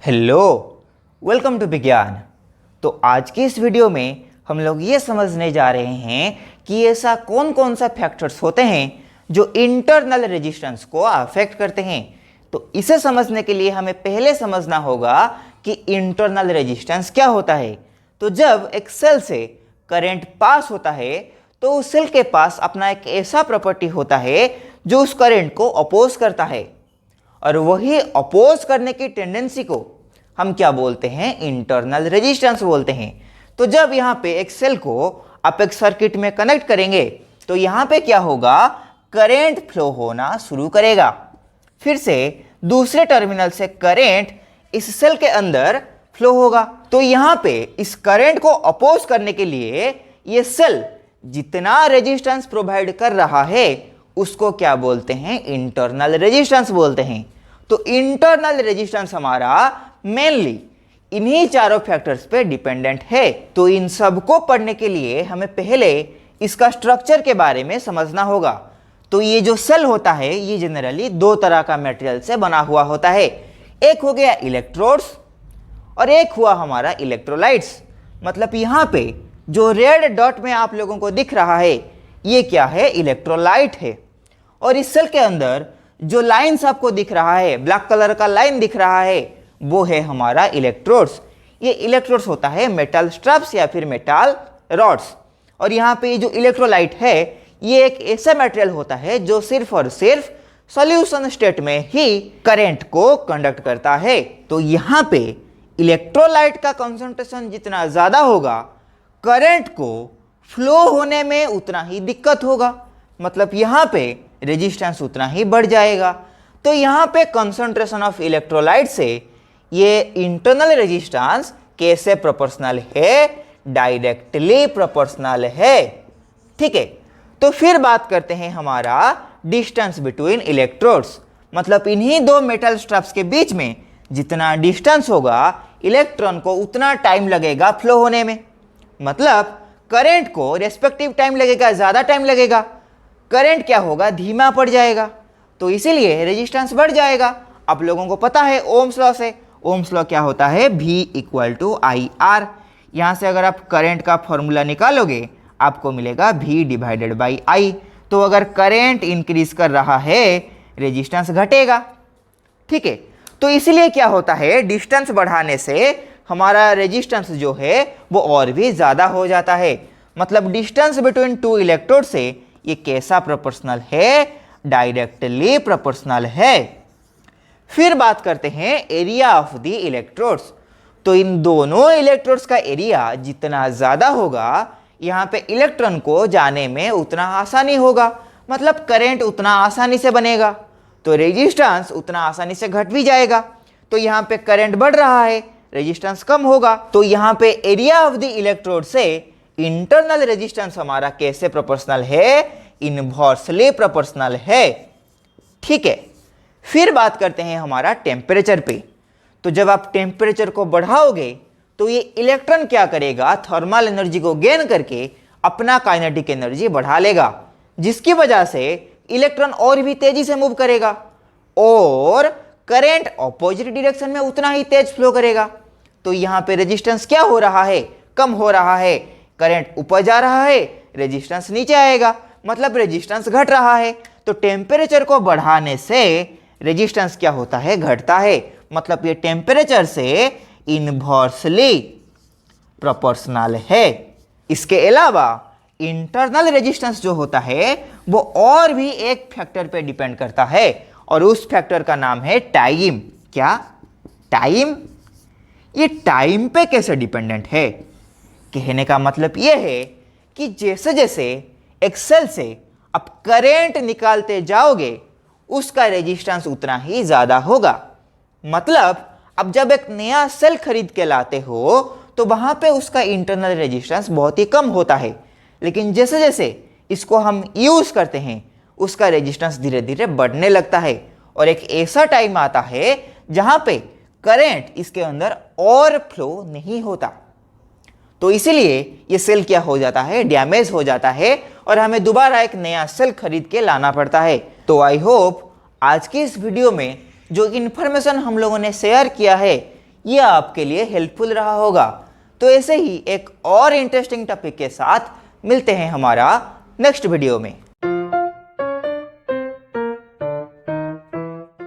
Hello, welcome to विज्ञान। तो आज की इस वीडियो में हम लोग ये समझने जा रहे हैं कि ऐसा कौन कौन सा फैक्टर्स होते हैं जो इंटरनल रेजिस्टेंस को अफेक्ट करते हैं। तो इसे समझने के लिए हमें पहले समझना होगा कि इंटरनल रेजिस्टेंस क्या होता है। तो जब एक सेल से करंट पास होता है तो उस सेल के पास अपना एक ऐसा प्रॉपर्टी होता है जो उस करंट को अपोज करता है, और वही अपोज करने की टेंडेंसी को हम क्या बोलते हैं, इंटरनल रेजिस्टेंस बोलते हैं। तो जब यहाँ पे एक सेल को आप एक सर्किट में कनेक्ट करेंगे तो यहाँ पे क्या होगा, करंट फ्लो होना शुरू करेगा। फिर से दूसरे टर्मिनल से करंट इस सेल के अंदर फ्लो होगा। तो यहाँ पे इस करंट को अपोज करने के लिए ये सेल जितना रेजिस्टेंस प्रोवाइड कर रहा है उसको क्या बोलते हैं, इंटरनल रेजिस्टेंस बोलते हैं। तो इंटरनल रेजिस्टेंस हमारा मेनली इन्हीं चारों फैक्टर्स पे डिपेंडेंट है। तो इन सब को पढ़ने के लिए हमें पहले इसका स्ट्रक्चर के बारे में समझना होगा। तो ये जो सेल होता है ये जनरली दो तरह का मटेरियल से बना हुआ होता है। एक हो गया इलेक्ट्रोड्स और एक हुआ हमारा इलेक्ट्रोलाइट्स। मतलब यहाँ पे जो रेड डॉट में आप लोगों को दिख रहा है ये क्या है, इलेक्ट्रोलाइट है। और इस सेल के अंदर जो लाइंस आपको दिख रहा है, ब्लैक कलर का लाइन दिख रहा है, वो है हमारा इलेक्ट्रोड्स। ये इलेक्ट्रोड्स होता है मेटल स्ट्रैप्स या फिर मेटल रॉड्स। और यहाँ पे जो इलेक्ट्रोलाइट है ये एक ऐसा मटेरियल होता है जो सिर्फ और सिर्फ सॉल्यूशन स्टेट में ही करंट को कंडक्ट करता है। तो यहाँ पे इलेक्ट्रोलाइट का कंसंट्रेशन जितना ज़्यादा होगा करंट को फ्लो होने में उतना ही दिक्कत होगा। मतलब यहाँ पे रेजिस्टेंस उतना ही बढ़ जाएगा। तो यहाँ पे कंसंट्रेशन ऑफ इलेक्ट्रोलाइट से ये इंटरनल रेजिस्टेंस कैसे प्रोपोर्शनल है, डायरेक्टली प्रोपोर्शनल है। ठीक है, तो फिर बात करते हैं हमारा डिस्टेंस बिटवीन इलेक्ट्रोड्स। मतलब इन्हीं दो मेटल स्ट्रैप्स के बीच में जितना डिस्टेंस होगा इलेक्ट्रॉन को उतना टाइम लगेगा फ्लो होने में। मतलब करंट को रेस्पेक्टिव टाइम लगेगा, ज़्यादा टाइम लगेगा, करंट क्या होगा, धीमा पड़ जाएगा। तो इसीलिए रेजिस्टेंस बढ़ जाएगा। आप लोगों को पता है ओम्स लॉ से, ओम्स लॉ क्या होता है, V = IR। यहाँ से अगर आप करंट का फॉर्मूला निकालोगे आपको मिलेगा V/I। तो अगर करंट इंक्रीज कर रहा है रेजिस्टेंस घटेगा। ठीक है, तो इसीलिए क्या होता है, डिस्टेंस बढ़ाने से हमारा रेजिस्टेंस जो है वो और भी ज़्यादा हो जाता है। मतलब डिस्टेंस बिटवीन टू इलेक्ट्रोड से ये कैसा प्रोपोर्शनल है, डायरेक्टली प्रोपोर्शनल है। फिर बात करते हैं एरिया ऑफ द इलेक्ट्रोड्स। तो इन दोनों इलेक्ट्रोड्स का एरिया जितना ज़्यादा होगा यहाँ पे इलेक्ट्रॉन को जाने में उतना आसानी होगा। मतलब करंट उतना आसानी से बनेगा तो रेजिस्टेंस उतना आसानी से घट भी जाएगा। तो यहाँ पे करंट बढ़ रहा है, रेजिस्टेंस कम होगा। तो यहाँ पे एरिया ऑफ द इलेक्ट्रोड से इंटरनल रेजिस्टेंस हमारा कैसे प्रोपोर्शनल है, इनवर्सली प्रोपोर्शनल है। ठीक है, फिर बात करते हैं हमारा टेम्परेचर पे। तो जब आप टेम्परेचर को बढ़ाओगे तो ये इलेक्ट्रॉन क्या करेगा, थर्मल एनर्जी को गेन करके अपना काइनेटिक एनर्जी बढ़ा लेगा, जिसकी वजह से इलेक्ट्रॉन और भी तेजी से मूव करेगा और करंट ऑपोजिट डायरेक्शन में उतना ही तेज फ्लो करेगा। तो यहाँ पे रेजिस्टेंस क्या हो रहा है, कम हो रहा है, करंट ऊपर जा रहा है, रेजिस्टेंस नीचे आएगा, मतलब रेजिस्टेंस घट रहा है। तो टेम्परेचर को बढ़ाने से रेजिस्टेंस क्या होता है, घटता है। मतलब ये टेम्परेचर से इनवर्सली प्रोपोर्शनल है। इसके अलावा इंटरनल रेजिस्टेंस जो होता है वो और भी एक फैक्टर पे डिपेंड करता है और उस फैक्टर का नाम है टाइम। क्या, टाइम? ये टाइम पे कैसे डिपेंडेंट है? कहने का मतलब ये है कि जैसे जैसे एक सेल से आप करंट निकालते जाओगे उसका रेजिस्टेंस उतना ही ज़्यादा होगा। मतलब अब जब एक नया सेल खरीद के लाते हो तो वहाँ पे उसका इंटरनल रेजिस्टेंस बहुत ही कम होता है, लेकिन जैसे जैसे इसको हम यूज़ करते हैं उसका रेजिस्टेंस धीरे धीरे बढ़ने लगता है और एक ऐसा टाइम आता है जहाँ पे करंट इसके अंदर और फ्लो नहीं होता। तो इसीलिए ये सेल क्या हो जाता है, डैमेज हो जाता है और हमें दोबारा एक नया सेल खरीद के लाना पड़ता है। तो आई होप आज की इस वीडियो में जो इन्फॉर्मेशन हम लोगों ने शेयर किया है ये आपके लिए हेल्पफुल रहा होगा। तो ऐसे ही एक और इंटरेस्टिंग टॉपिक के साथ मिलते हैं हमारा नेक्स्ट वीडियो में।